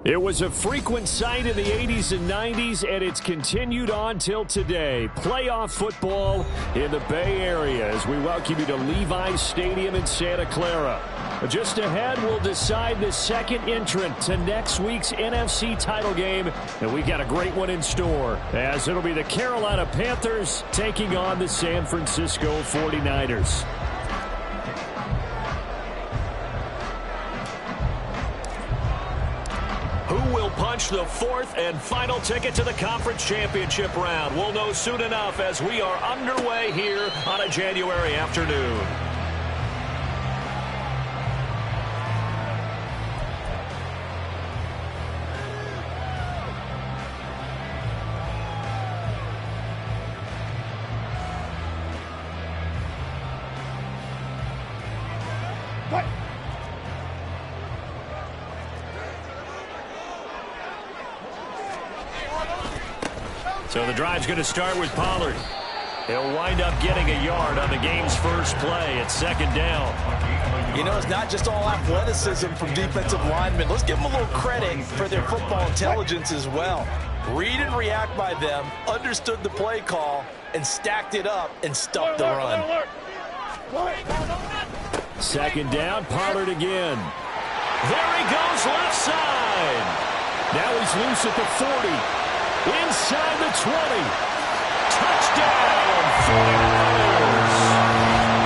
It was a frequent sight in the 80s and 90s, and it's continued on till today. Playoff football in the Bay Area as we welcome you to Levi's Stadium in Santa Clara. Just ahead, we'll decide the second entrant to next week's NFC title game, and we got a great one in store, as it'll be the Carolina Panthers taking on the San Francisco 49ers. Who will punch the fourth and final ticket to the conference championship round? We'll know soon enough as we are underway here on a January afternoon. So the drive's going to start with Pollard. He'll wind up getting a yard on the game's first play at second down. You know, it's not just all athleticism from defensive linemen. Let's give them a little credit for their football intelligence as well. Read and react by them, understood the play call, and stacked it up and stuffed the run. Second down, Pollard again. There he goes, left side. Now he's loose at the 40. Inside the 20. Touchdown, 49ers.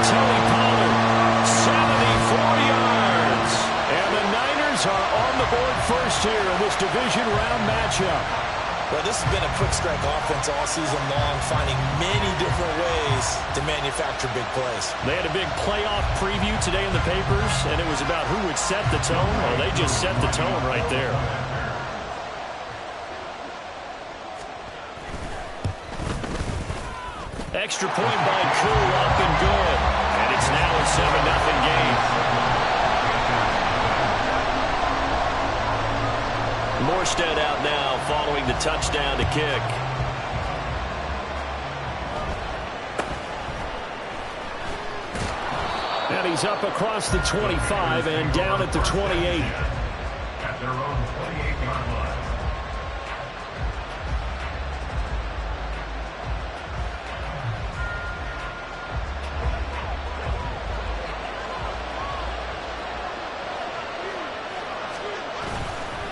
Tony Pollard, 74 yards. And the Niners are on the board first here in this division round matchup. Well, this has been a quick strike offense all season long, finding many different ways to manufacture big plays. They had a big playoff preview today in the papers, and it was about who would set the tone. Well, they just set the tone right there. Extra point by Koo, up and good. And it's now a 7-0 game. Morstead out now following the touchdown to kick. And he's up across the 25 and down at the 28. At their own 28-yard line.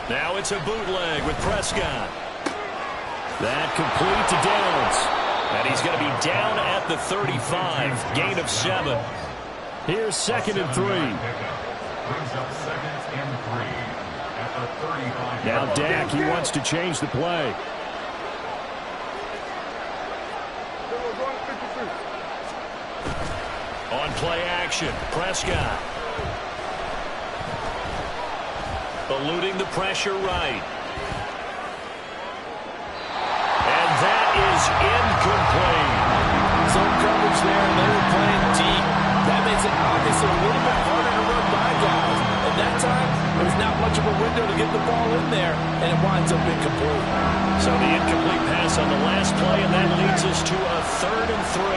Now it's a bootleg with Prescott. That complete to Downs. And he's going to be down at the 35. Gain of 7. Here's second and 3. Now Dak, he wants to change the play. On play action, Prescott. Eluding the pressure right. And that is incomplete. Zone coverage there, and they were playing deep. That makes it obviously a little bit harder to run by guys. And that time, there's not much of a window to get the ball in there, and it winds up incomplete. So the incomplete pass on the last play, and that leads us to a 3rd and 3.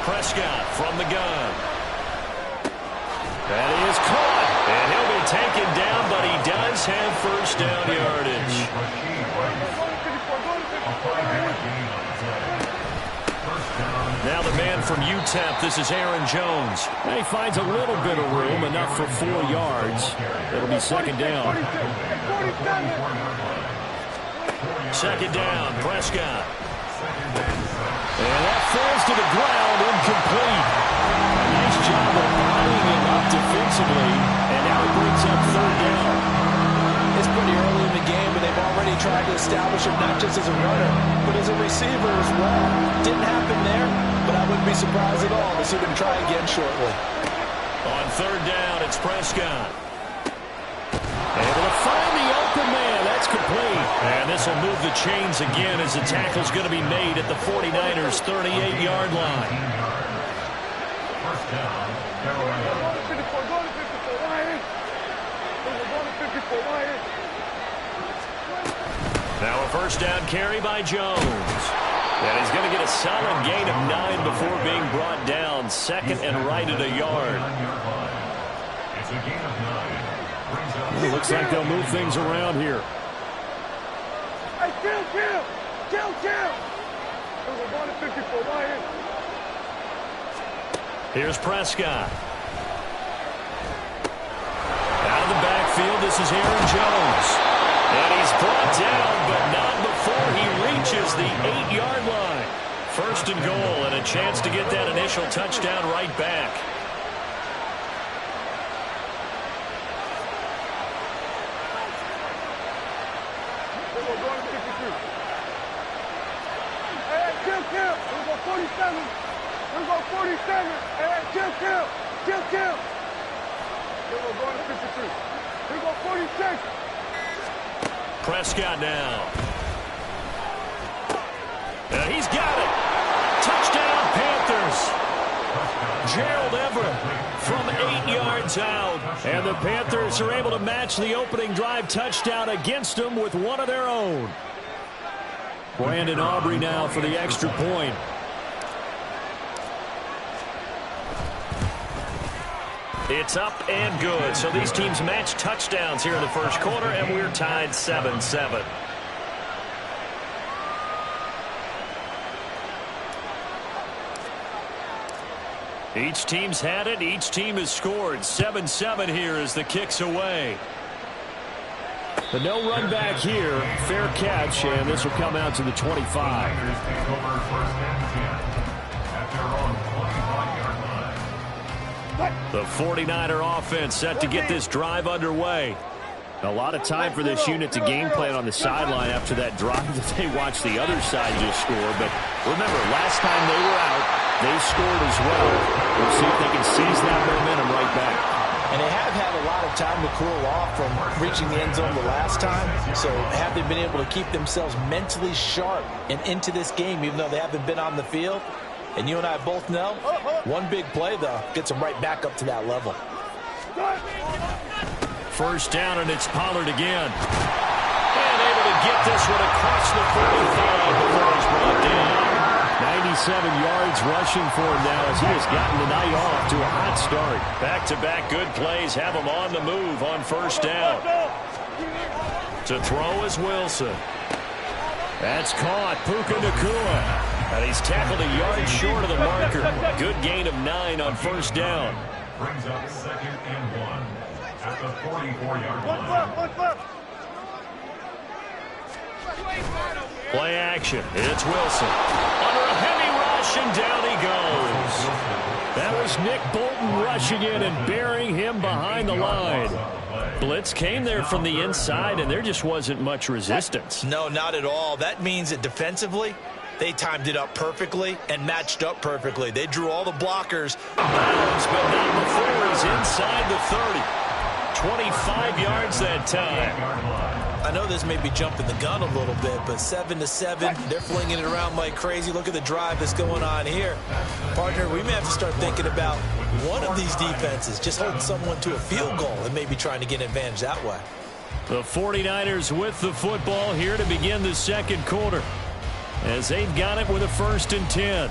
Prescott from the gun. That is caught, and he'll be taken down, but he does have first down yardage. Now the man from UTEP, this is Aaron Jones. And he finds a little bit of room, enough for 4 yards. It'll be second down. Second down, Prescott. And that falls to the ground, incomplete. Nice job of bodying him up defensively, and now he brings up 3rd down. It's pretty early in the game, but they've already tried to establish him not just as a runner, but as a receiver as well. Didn't happen there, but I wouldn't be surprised at all to see them try again shortly. On 3rd down, it's Prescott. Able to find the open man. That's complete. And this will move the chains again as the tackle's going to be made at the 49ers' 38-yard line. First down, Carolina. Now a first down carry by Jones. And he's going to get a solid gain of 9 before being brought down. Second and right at a yard. It's a gain of 9. Brings up It looks like they'll move things around here. Hey, chill. We're going to 54 right here. Here's Prescott. Out of the backfield, this is Aaron Jones. And he's brought down, but not before he reaches the 8-yard line. First and goal, and a chance to get that initial touchdown right back. We're going to 52. Hey, chill. We're going 47. We're going 47. Hey, chill. We're going to 53. We're going 46. Prescott now. And he's got it. Touchdown, Panthers. Gerald Everett from 8 yards out. And the Panthers are able to match the opening drive touchdown against them with one of their own. Brandon Aubrey now for the extra point. It's up and good. So these teams match touchdowns here in the first quarter, and we're tied 7-7. Each team's had it. Each team has scored. 7-7 here as the kick's away. The no run back here. Fair catch, and this will come out to the 25. Panthers take over first and 10 at their own 25-yard line. The 49er offense set to get this drive underway. A lot of time for this unit to game plan on the sideline after that drive that they watched the other side just score. But remember, last time they were out, they scored as well. We'll see if they can seize that momentum right back. And they have had a lot of time to cool off from reaching the end zone the last time. So have they been able to keep themselves mentally sharp and into this game, even though they haven't been on the field? And you and I both know, one big play, though, gets them right back up to that level. First down, and it's Pollard again. And able to get this one across the 45 before he's brought down. 97 yards rushing for him now as he has gotten the night off to a hot start. Back-to-back good plays have him on the move on first down. To throw is Wilson. That's caught. Puka Nacua. And he's tackled a yard short of the marker. Good gain of 9 on first down. Brings up second and 1 at the 44-yard line. Play action. It's Wilson. Under a heavy rush, and down he goes. That was Nick Bolton rushing in and burying him behind the line. Blitz came there from the inside, and there just wasn't much resistance. No, not at all. That means that defensively, they timed it up perfectly and matched up perfectly. They drew all the blockers. Bounds, but not before he's inside the 30. 25 yards that time. I know this may be jumping the gun a little bit, but 7-7, they're flinging it around like crazy. Look at the drive that's going on here. Partner, we may have to start thinking about one of these defenses just holding someone to a field goal and maybe trying to get an advantage that way. The 49ers with the football here to begin the second quarter, as they've got it with a 1st and 10.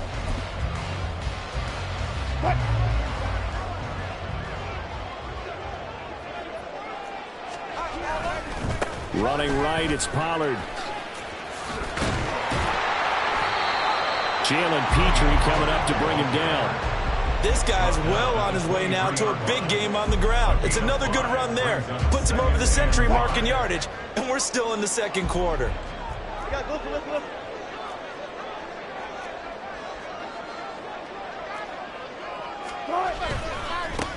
Running right, it's Pollard. Jalen Petrie coming up to bring him down. This guy's well on his way now to a big game on the ground. It's another good run there. Puts him over the century mark in yardage, and we're still in the second quarter.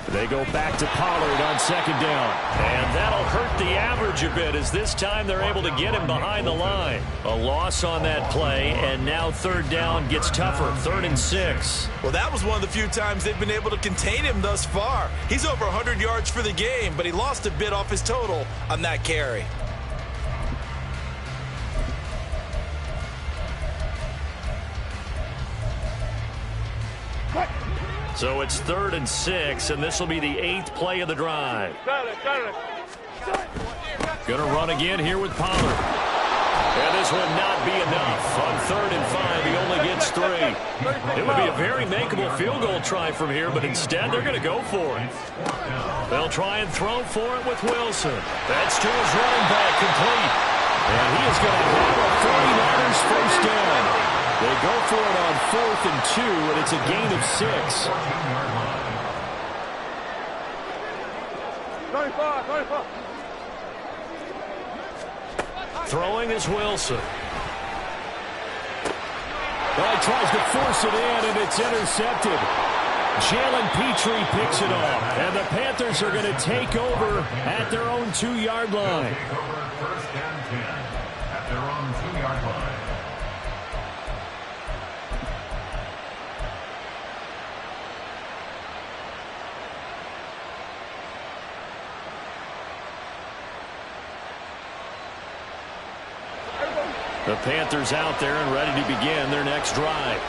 They go back to Pollard on second down. And that'll hurt the average a bit as this time they're able to get him behind the line. A loss on that play, and now third down gets tougher. 3rd and 6. Well, that was one of the few times they've been able to contain him thus far. He's over 100 yards for the game, but he lost a bit off his total on that carry. So it's 3rd and 6, and this will be the 8th play of the drive. Gonna run again here with Pollard. And this would not be enough. On 3rd and 5, he only gets 3. It would be a very makeable field goal try from here, but instead they're going to go for it. They'll try and throw for it with Wilson. That's to his running back, complete. And he is going to have a 49ers first down. They go for it on 4th and 2, and it's a gain of 6. 35, 35. Throwing is Wilson. Well, he tries to force it in, and it's intercepted. Jalen Petrie picks it off, and the Panthers are going to take over at their own 2-yard line. Take over 1st and 10 at their own 2-yard line. The Panthers out there and ready to begin their next drive.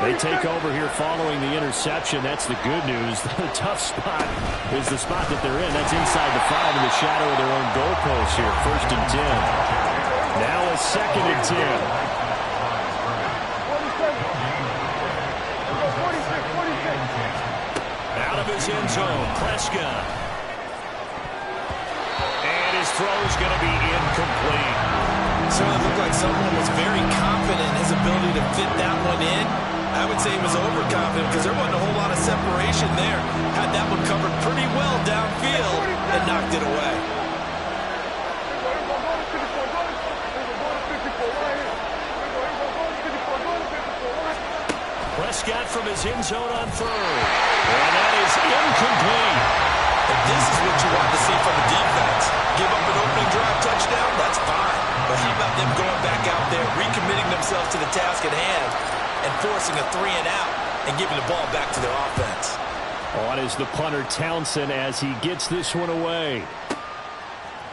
They take over here following the interception. That's the good news. The tough spot is the spot that they're in. That's inside the 5 in the shadow of their own goalpost here. 1st and 10. Now a 2nd and 10. 46. Out of his end zone, Prescott. And his throw is going to be incomplete. Certainly looked like someone was very confident in his ability to fit that one in. I would say he was overconfident because there wasn't a whole lot of separation there. Had that one covered pretty well downfield and knocked it away. Prescott from his end zone on 3rd. And that is incomplete. And this is what you want to see from the defense. Give up an opening drive touchdown, that's fine. But how about them going back out there, recommitting themselves to the task at hand, and forcing a 3 and out, and giving the ball back to their offense. On is the punter Townsend as he gets this one away.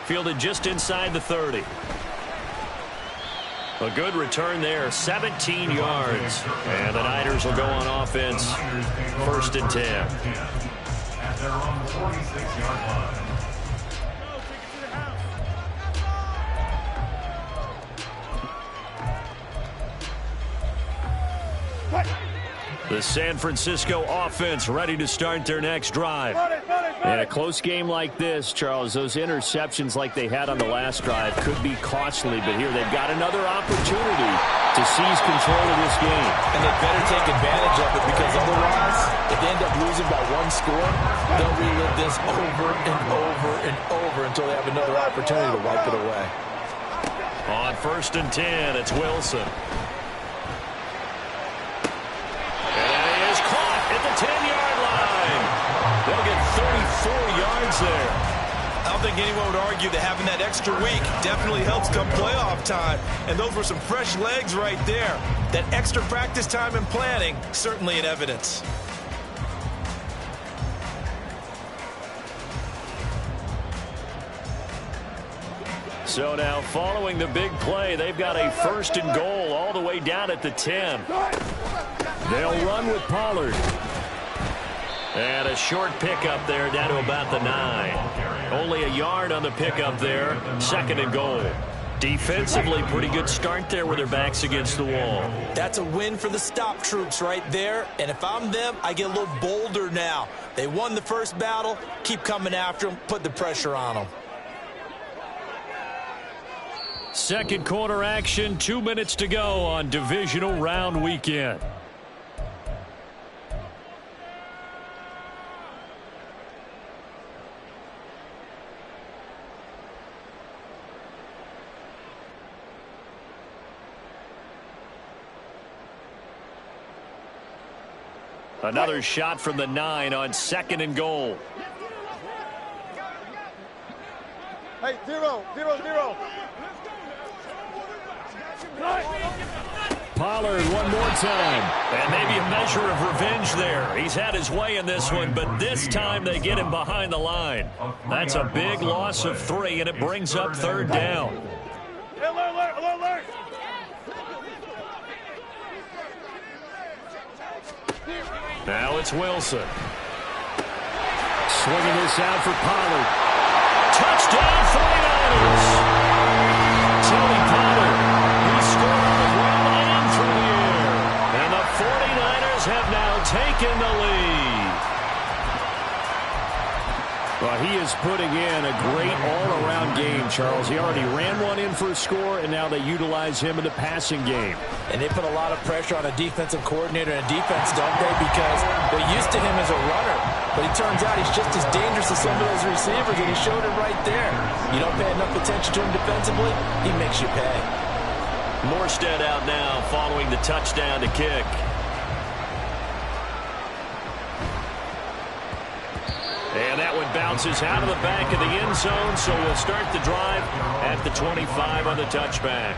Fielded just inside the 30. A good return there, 17 yards. And the Niners will go on offense, 1st and 10. At their own 46-yard line. The San Francisco offense ready to start their next drive. In a close game like this, Charles, those interceptions like they had on the last drive could be costly, but here they've got another opportunity to seize control of this game. And they better take advantage of it because otherwise, if they end up losing by 1 score, they'll relive this over and over and over until they have another opportunity to wipe it away. On 1st and 10, it's Wilson. At the 10-yard line. They'll get 34 yards there. I don't think anyone would argue that having that extra week definitely helps come playoff time. And those were some fresh legs right there. That extra practice time and planning, certainly in evidence. So now following the big play, they've got a 1st and goal all the way down at the 10. They'll run with Pollard. And a short pickup there down to about the 9. Only a yard on the pickup there. 2nd and goal. Defensively, pretty good start there with their backs against the wall. That's a win for the stop troops right there. And if I'm them, I get a little bolder now. They won the first battle. Keep coming after them. Put the pressure on them. Second quarter action, 2 minutes to go on divisional round weekend. Another shot from the 9 on 2nd and goal. Hey, 0, 0, 0. Pollard one more time. And maybe a measure of revenge there. He's had his way in this one, but this time they get him behind the line. That's a big loss of 3, and it brings up 3rd down. Alert. Now it's Wilson. Swinging this out for Pollard. Touchdown 49ers. Tony Pollard Well, he is putting in a great all-around game, Charles. He already ran one in for a score, and now they utilize him in the passing game. And they put a lot of pressure on a defensive coordinator and defense, don't they? Because they're used to him as a runner. But it turns out he's just as dangerous as some of those receivers, and he showed it right there. You don't pay enough attention to him defensively, he makes you pay. Morstead out now following the touchdown to kick. And that one bounces out of the back of the end zone, so we'll start the drive at the 25 on the touchback.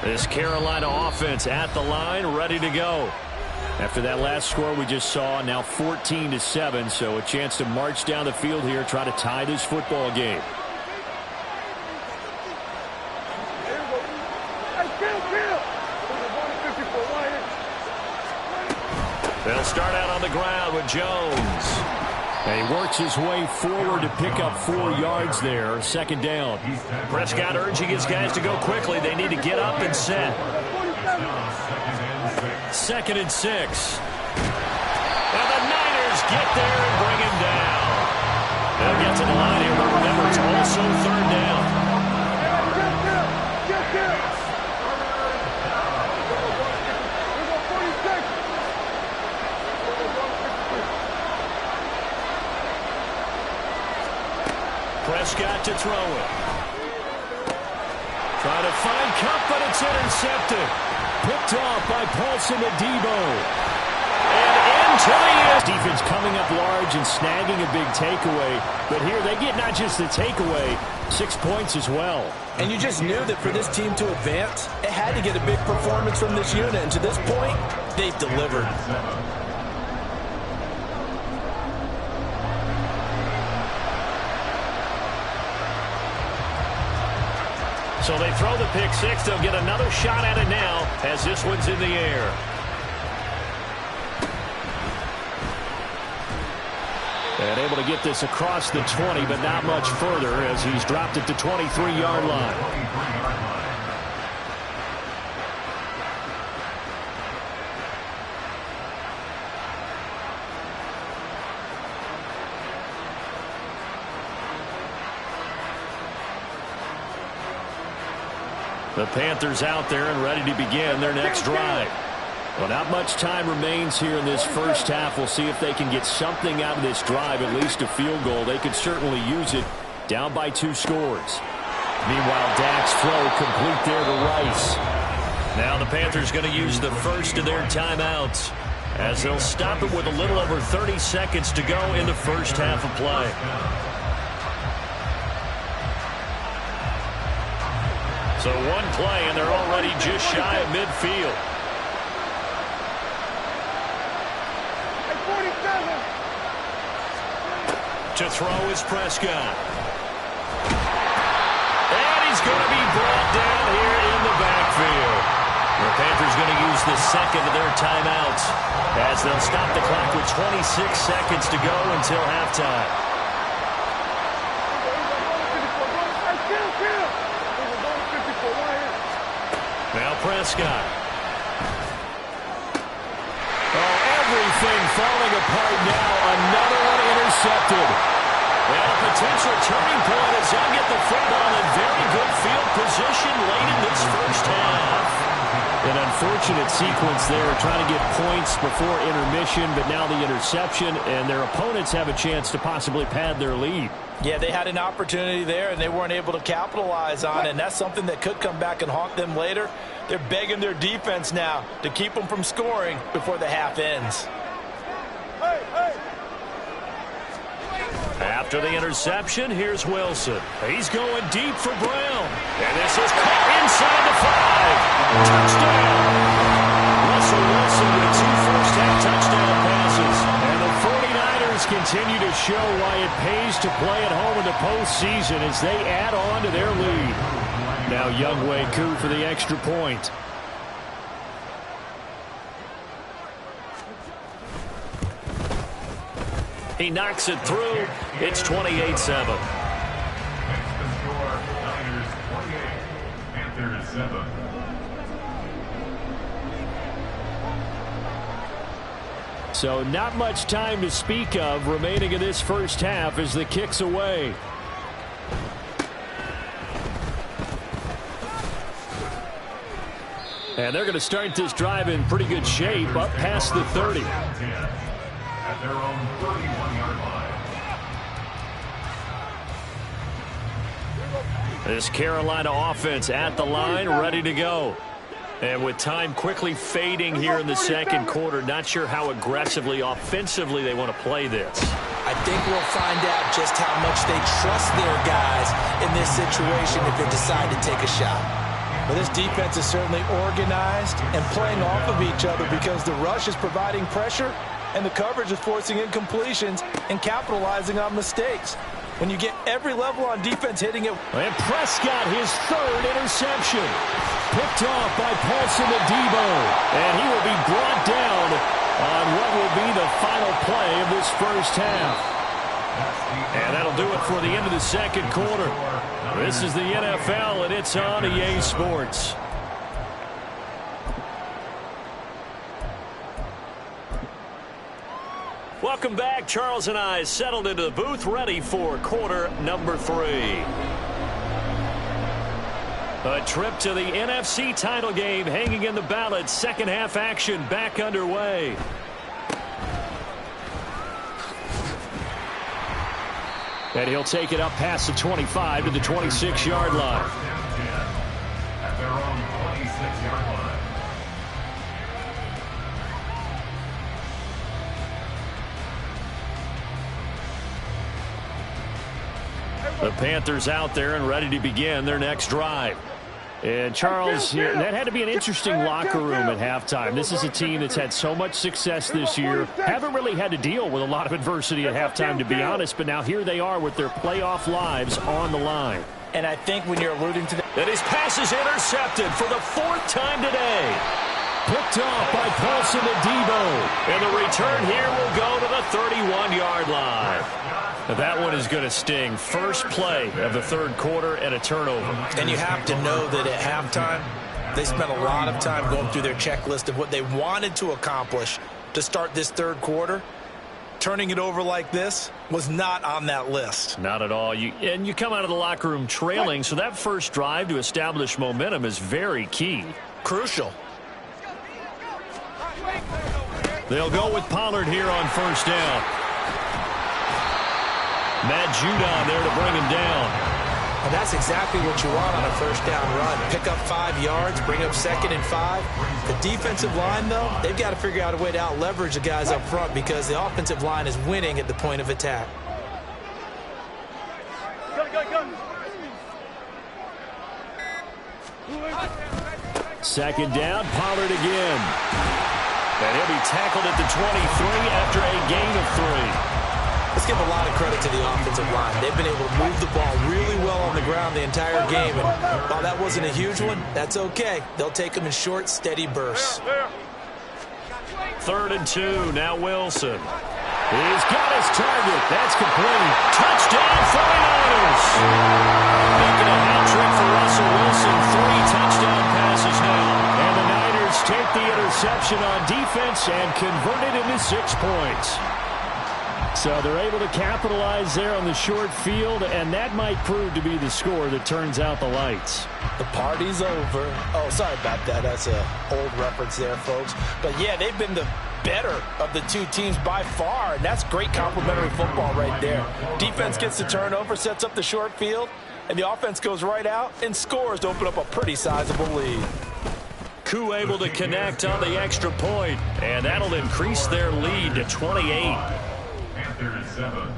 This Carolina offense at the line, ready to go. After that last score we just saw, now 14-7, so a chance to march down the field here, try to tie this football game. They'll start out on the ground with Jones. And he works his way forward to pick up 4 yards there, second down. Prescott urging his guys to go quickly. They need to get up and set. 2nd and 6. And the Niners get there and bring him down. They'll get to the line here, but remember, it's also 3rd down. Prescott to throw it. Trying to find Cup, but it's intercepted. Picked off by Paulson Adebo. And into the end. Defense coming up large and snagging a big takeaway. But here they get not just the takeaway, 6 points as well. And you just knew that for this team to advance, it had to get a big performance from this unit. And to this point, they've delivered. So they throw the pick six. They'll get another shot at it now as this one's in the air. And able to get this across the 20, but not much further as he's dropped at the 23-yard line. The Panthers out there and ready to begin their next drive. Well, not much time remains here in this first half. We'll see if they can get something out of this drive, at least a field goal. They could certainly use it, down by 2 scores. Meanwhile, Dak's throw complete there to Rice. Now the Panthers going to use the first of their timeouts as they'll stop it with a little over 30 seconds to go in the first half of play. So one play, and they're already just shy of midfield. To throw is Prescott. And he's going to be brought down here in the backfield. The Panthers going to use the second of their timeouts as they'll stop the clock with 26 seconds to go until halftime. Now Prescott. Oh, everything falling apart now. Another one intercepted. And a potential turning point as they'll get the football in very good field position late in this first half. An unfortunate sequence there, trying to get points before intermission, but now the interception, and their opponents have a chance to possibly pad their lead. Yeah, they had an opportunity there, and they weren't able to capitalize on it, and that's something that could come back and haunt them later. They're begging their defense now to keep them from scoring before the half ends. After the interception, here's Wilson. He's going deep for Brown. And this is caught inside the 5. Touchdown. Russell Wilson with 2 first-half touchdown passes. And the 49ers continue to show why it pays to play at home in the postseason as they add on to their lead. Now Younghoe Koo for the extra point. He knocks it through. It's 28-7. Next to score, Niners 28, Panthers 7. So not much time to speak of remaining in this first half as the kick's away. And they're going to start this drive in pretty good shape, up past the 30. At their own 31-yard line. This Carolina offense at the line, ready to go. And with time quickly fading here in the second quarter, not sure how aggressively, offensively they want to play this. I think we'll find out just how much they trust their guys in this situation if they decide to take a shot. Well, this defense is certainly organized and playing off of each other because the rush is providing pressure and the coverage is forcing incompletions and capitalizing on mistakes. When you get every level on defense hitting it. And Prescott, his third interception. Picked off by Paulson Adebo. And he will be brought down on what will be the final play of this first half. And that'll do it for the end of the second quarter. This is the NFL, and it's on EA Sports. Welcome back. Charles and I settled into the booth, ready for quarter number 3. A trip to the NFC title game hanging in the balance. Second half action back underway. And he'll take it up past the 25 to the 26-yard line. At their own 26-yard line. The Panthers out there and ready to begin their next drive. And Charles, here, that had to be an interesting locker room at halftime. This is a team that's had so much success this year. Haven't really had to deal with a lot of adversity at halftime, to be honest. But now here they are with their playoff lives on the line. And I think when you're alluding to that, his pass is intercepted for the 4th time today. Picked off by Paulson Adebo. And the return here will go to the 31-yard line. Now that one is going to sting. First play of the third quarter and a turnover. And you have to know that at halftime, they spent a lot of time going through their checklist of what they wanted to accomplish to start this third quarter. Turning it over like this was not on that list. Not at all. And you come out of the locker room trailing, so that first drive to establish momentum is very key. Crucial. They'll go with Pollard here on first down. Matt Judon there to bring him down. And that's exactly what you want on a first down run. Pick up 5 yards, bring up 2nd and 5. The defensive line, though, they've got to figure out a way to out-leverage the guys up front because the offensive line is winning at the point of attack. Second down, Pollard again. And he'll be tackled at the 23 after a gain of 3. Let's give a lot of credit to the offensive line. They've been able to move the ball really well on the ground the entire game. And while that wasn't a huge one, that's okay. They'll take them in short, steady bursts. 3rd and 2. Now Wilson. He's got his target. That's complete. Touchdown 49ers. Making a hat trick for Russell Wilson. 3 touchdown passes now. And the Niners take the interception on defense and convert it into 6 points. So they're able to capitalize there on the short field, and that might prove to be the score that turns out the lights. The party's over. Oh, sorry about that. That's an old reference there, folks. But, yeah, they've been the better of the two teams by far, and that's great complimentary football right there. Defense gets the turnover, sets up the short field, and the offense goes right out and scores to open up a pretty sizable lead. Koo able to connect on the extra point, and that'll increase their lead to 28. Panthers 7.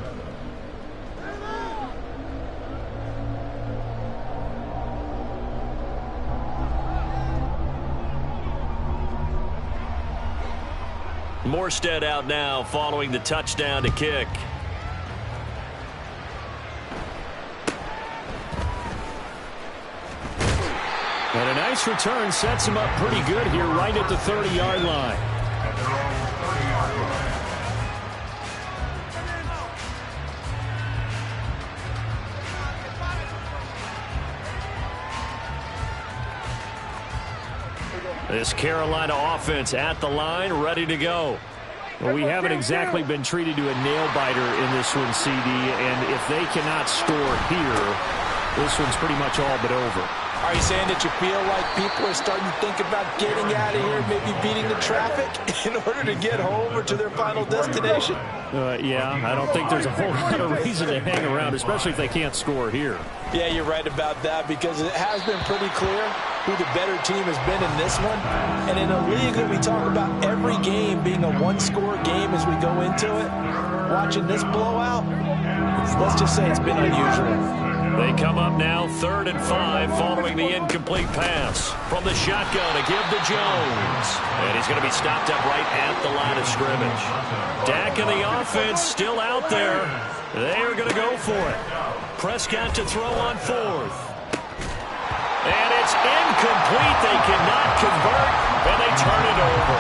Morstead out now following the touchdown to kick. And a nice return sets him up pretty good here right at the 30-yard line. This Carolina offense at the line, ready to go. Well, we haven't exactly been treated to a nail-biter in this one, CD, and if they cannot score here, this one's pretty much all but over. Are you saying that you feel like people are starting to think about getting out of here, maybe beating the traffic in order to get home or to their final destination? Yeah, I don't think there's a whole lot of reason to hang around, especially if they can't score here. Yeah, you're right about that, because it has been pretty clear who the better team has been in this one. And in a league that we talk about every game being a one-score game as we go into it, watching this blowout, let's just say it's been unusual. They come up now 3rd and 5 following the incomplete pass. From the shotgun to give to Jones. And he's going to be stopped up right at the line of scrimmage. Dak and the offense still out there. They are going to go for it. Prescott to throw on 4th. And it's incomplete. They cannot convert, and they turn it over.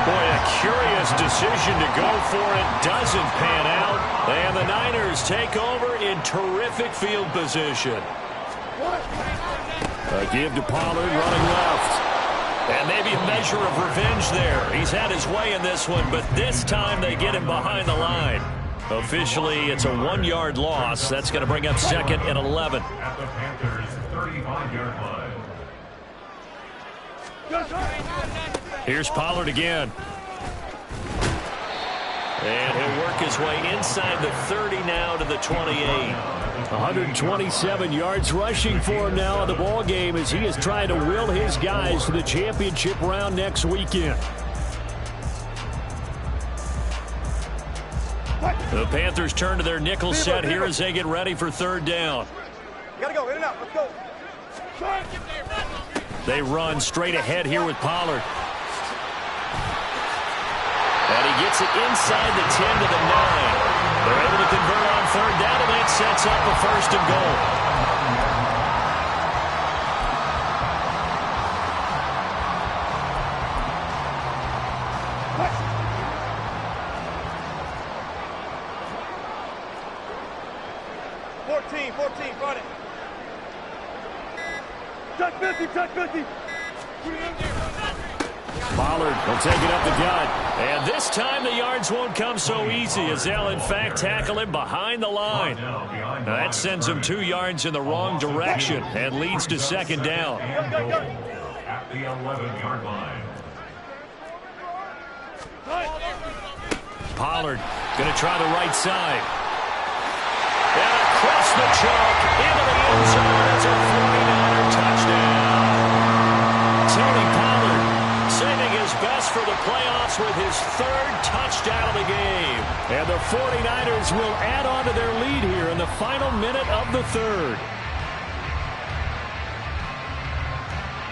Boy, a curious decision to go for it. Doesn't pan out. And the Niners take over in terrific field position. A give to Pollard running left. And maybe a measure of revenge there. He's had his way in this one, but this time they get him behind the line. Officially, it's a 1-yard loss. That's going to bring up 2nd and 11. At the Panthers' 35-yard line. Here's Pollard again. And he'll work his way inside the 30 now to the 28. 127 yards rushing for him now in the ball game as he is trying to will his guys to the championship round next weekend. The Panthers turn to their nickel set here as they get ready for 3rd down. Gotta go, in and out, let's go. They run straight ahead here with Pollard. And he gets it inside the 10 to the 9. They're able to convert on 3rd down, and that sets up a 1st and goal. 14, run it. Touch 50, touch 50. Pollard will take it up the gut. And this time the yards won't come so easy as they'll, in fact, tackle him behind the line. Now that sends him 2 yards in the wrong direction and leads to 2nd down. At the 11-yard line. Pollard going to try the right side. And across the chalk into the end zone as a 49er touchdown. Tony Pollard saving his best for the playoffs with his 3rd touchdown of the game. And the 49ers will add on to their lead here in the final minute of the 3rd.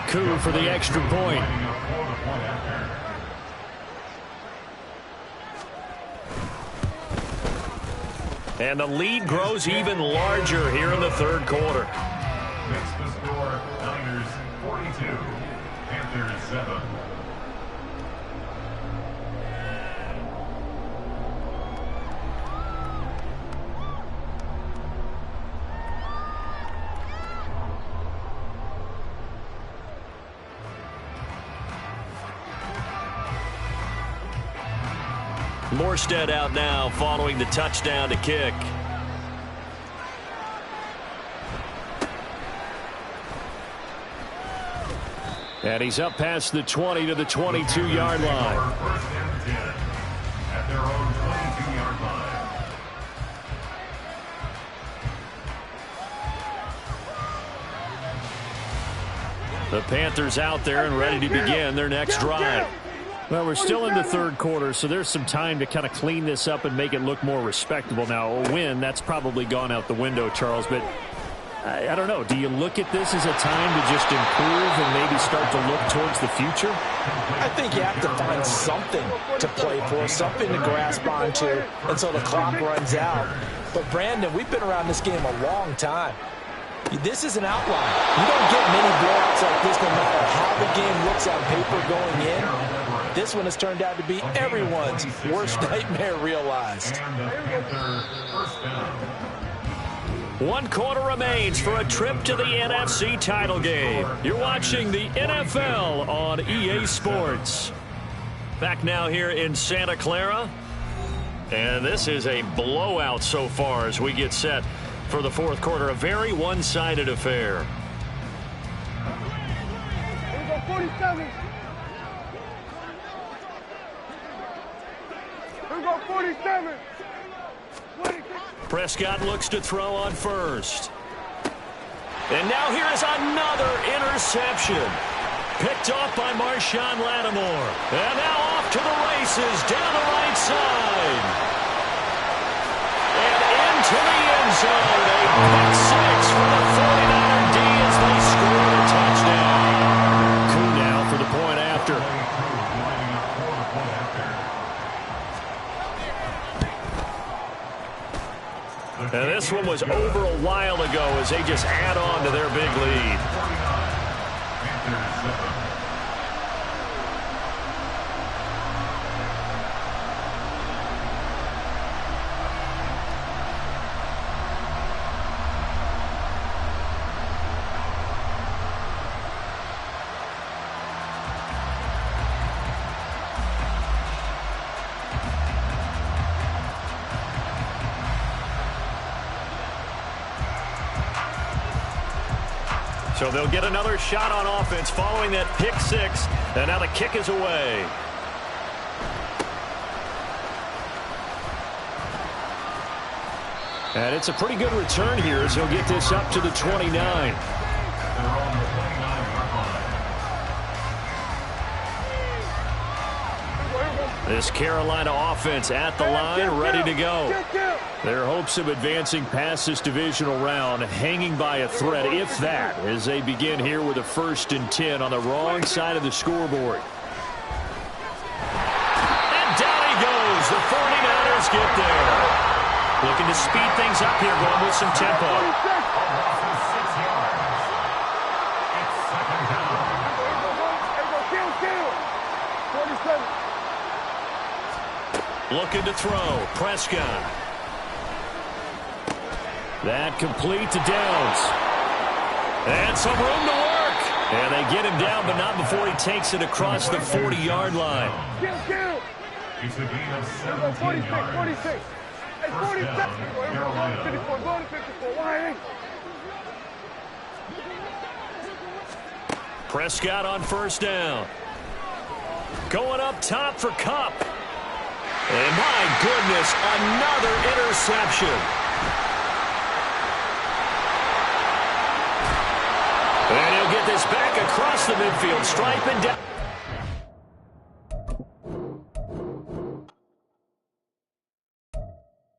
Coup for the extra point. And the lead grows even larger here in the 3rd quarter. Makes the score Niners 42, Panthers 7. Morstead out now following the touchdown to kick. And he's up past the 20 to the 22-yard line. 1st and 10 at their own 22-yard line. The Panthers out there and ready to begin their next drive. Well, we're still in the 3rd quarter, so there's some time to kind of clean this up and make it look more respectable. Now, a win, that's probably gone out the window, Charles, but I don't know. Do you look at this as a time to just improve and maybe start to look towards the future? I think you have to find something to play for, something to grasp onto until the clock runs out. But, Brandon, we've been around this game a long time. This is an outlier. You don't get many blowouts like this no matter how the game looks on paper going in. This one has turned out to be everyone's worst nightmare realized. And the Panthers 1st down. 1 quarter remains for a trip to the NFC title game. You're watching the NFL on EA Sports. Back now here in Santa Clara. And this is a blowout so far as we get set for the fourth quarter. A very one-sided affair. Here we go, 47. Here we go, 47. Prescott looks to throw on first. And now here is another interception. Picked off by Marshawn Lattimore. And now off to the races down the right side. And into the end zone. A pick six for the 49er D as they score a touchdown. Coup now for the point after. And this one was over a while ago as they just add on to their big lead. So they'll get another shot on offense following that pick six. And now the kick is away. And it's a pretty good return here as he'll get this up to the 29. This Carolina offense at the line, ready to go. Their hopes of advancing past this divisional round hanging by a thread, if that, as they begin here with a 1st and 10 on the wrong side of the scoreboard. And down he goes. The 49ers get there. Looking to speed things up here, going with some tempo. Looking to throw. Prescott. That complete to Downs. And some room to work. And they get him down, but not before he takes it across the 40-yard line. It's a gain of 17 yards. 46. Hey, 47. Go to 54. Go to 54. Why ain't? Prescott on 1st down. Going up top for Kupp. And my goodness, another interception. And he'll get this back across the midfield stripe and down.